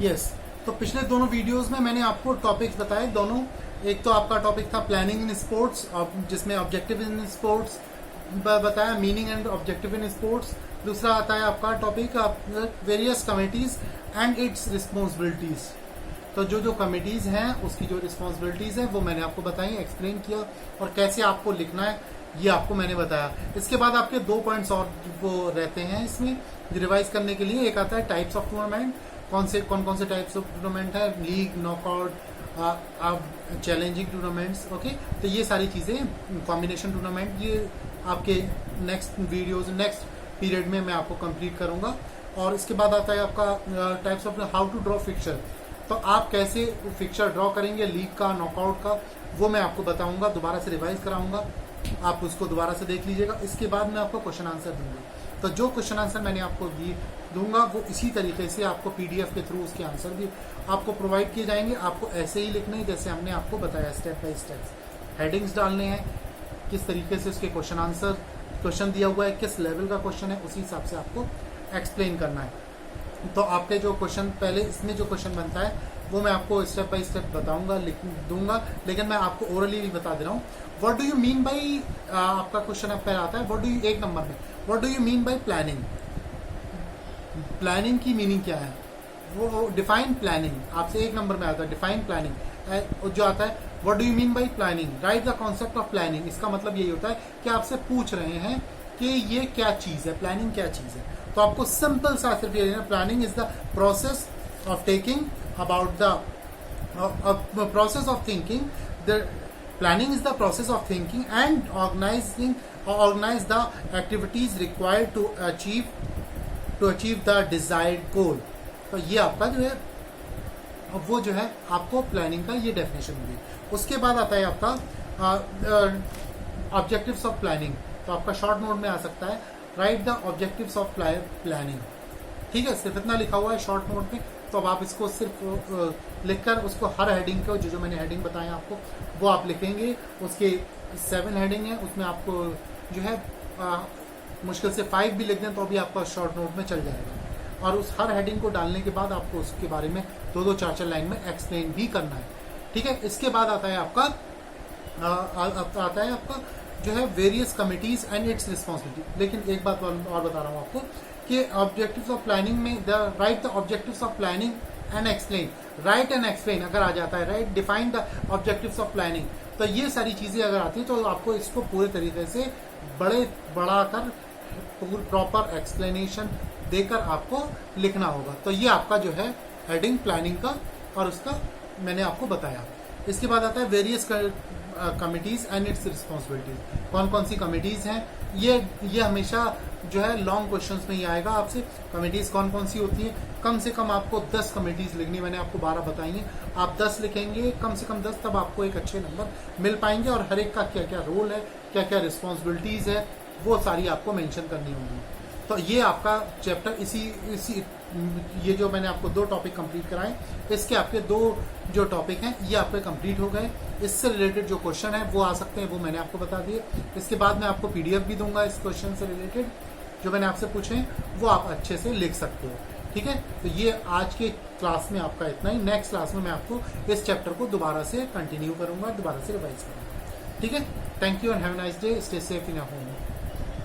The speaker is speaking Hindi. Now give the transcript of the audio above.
यस। तो पिछले दोनों वीडियोस में मैंने आपको टॉपिक्स बताए दोनों। एक तो आपका टॉपिक था प्लानिंग इन स्पोर्ट्स, जिसमें ऑब्जेक्टिव इन स्पोर्ट्स बताया, meaning and objective in sports. दूसरा आता है आपका topic various committees and it's responsibilities. तो जो जो कमिटीज हैं उसकी जो रिस्पॉन्सिबिलिटीज है वो मैंने आपको बताई, एक्सप्लेन किया, और कैसे आपको लिखना है ये आपको मैंने बताया। इसके बाद आपके 2 पॉइंट्स और वो रहते हैं इसमें रिवाइज करने के लिए। एक आता है टाइप्स ऑफ टूर्नामेंट, कौन कौन से टाइप्स ऑफ टूर्नामेंट है, league, knockout, challenging tournaments. Okay, तो ये सारी चीजें, कॉम्बिनेशन टूर्नामेंट, ये आपके नेक्स्ट वीडियोज, नेक्स्ट पीरियड में मैं आपको कंप्लीट करूंगा। और इसके बाद आता है आपका types of how to draw fixture. तो आप कैसे फिक्चर ड्रॉ करेंगे लीग का, नॉकआउट का, वो मैं आपको बताऊंगा, दोबारा से रिवाइज कराऊंगा, आप उसको दोबारा से देख लीजिएगा। इसके बाद मैं आपको क्वेश्चन आंसर दूंगा। तो जो क्वेश्चन आंसर मैंने आपको दूंगा वो इसी तरीके से आपको पीडीएफ के थ्रू उसके आंसर भी आपको प्रोवाइड किए जाएंगे। आपको ऐसे ही लिखने हैं जैसे हमने आपको बताया, स्टेप बाय स्टेप हेडिंग्स डालने हैं, किस तरीके से उसके क्वेश्चन आंसर, क्वेश्चन दिया हुआ है किस लेवल का क्वेश्चन है, उसी हिसाब से आपको एक्सप्लेन करना है। तो आपके जो क्वेश्चन पहले इसमें जो क्वेश्चन बनता है वो मैं आपको स्टेप बाय स्टेप बताऊंगा, दूंगा, लेकिन मैं आपको ओरली भी बता दे रहा हूँ। What do you mean by, आपका क्वेश्चन अब पहले आता है व्हाट डू यू, एक नंबर में what do you mean by planning. Planning की मीनिंग क्या है, वो डिफाइन प्लानिंग आपसे एक नंबर में आता है। डिफाइन प्लानिंग जो आता है what do you mean by planning, right the concept of planning. इसका मतलब यही होता है कि आपसे पूछ रहे हैं कि ये क्या चीज है, प्लानिंग क्या चीज है। तो आपको सिंपल सा सिर्फ ये, planning is the process of taking about the process of thinking. The planning is the process of thinking and organize the activities required to achieve the desired goal. तो ये आपका जो है वो जो है आपको प्लानिंग का ये डेफिनेशन होगी। उसके बाद आता है आपका ऑब्जेक्टिव्स ऑफ प्लानिंग। तो आपका शॉर्ट नोट में आ सकता है right the objectives of planning. ठीक है, सिर्फ इतना लिखा हुआ है शॉर्ट नोट में। तो अब आप इसको सिर्फ लिखकर उसको हर हेडिंग को, जो मैंने हेडिंग बताए आपको वो आप लिखेंगे। उसके 7 हेडिंग है, उसमें आपको जो है मुश्किल से 5 भी लिख दें तो भी आपका शॉर्ट नोट में चल जाएगा। और उस हर हेडिंग को डालने के बाद आपको उसके बारे में 2-2, 4-4 लाइन में एक्सप्लेन भी करना है। ठीक है, इसके बाद आता है आपका जो है various committees and it's responsibility. लेकिन एक बात और बता रहा हूँ आपको कि ऑब्जेक्टिव्स ऑफ प्लानिंग में right the objectives of planning and explain, right and explain अगर आ जाता है, right define the objectives of planning, तो ये सारी चीजें अगर आती है तो आपको इसको पूरे तरीके से बढ़ाकर प्रॉपर एक्सप्लेनेशन देकर आपको लिखना होगा। तो ये आपका जो है हेडिंग प्लानिंग का और उसका मैंने आपको बताया। इसके बाद आता है various committees and it's responsibilities. कौन कौन सी कमिटीज हैं, ये हमेशा जो है लॉन्ग क्वेश्चंस में ही आएगा आपसे। कमिटीज कौन कौन सी होती है, कम से कम आपको 10 कमिटीज लिखनी, मैंने आपको 12 बताई हैं। आप 10 लिखेंगे, कम से कम 10, तब आपको एक अच्छे नंबर मिल पाएंगे। और हर एक का क्या क्या रोल है, क्या क्या रिस्पॉन्सिबिलिटीज है, वो सारी आपको मेंशन करनी होंगी। तो ये आपका चैप्टर इसी ये जो मैंने आपको 2 टॉपिक कंप्लीट कराए, इसके आपके 2 जो टॉपिक हैं ये आपके कंप्लीट हो गए। इससे रिलेटेड जो क्वेश्चन है वो आ सकते हैं, वो मैंने आपको बता दिए। इसके बाद मैं आपको पीडीएफ भी दूंगा इस क्वेश्चन से रिलेटेड, जो मैंने आपसे पूछे हैं वो आप अच्छे से लिख सकते हो। ठीक है, तो ये आज के क्लास में आपका इतना ही। नेक्स्ट क्लास में मैं आपको इस चैप्टर को दोबारा से कंटिन्यू करूंगा, दोबारा से रिवाइज करूंगा। ठीक है, thank you and have a nice day, stay safe in your home.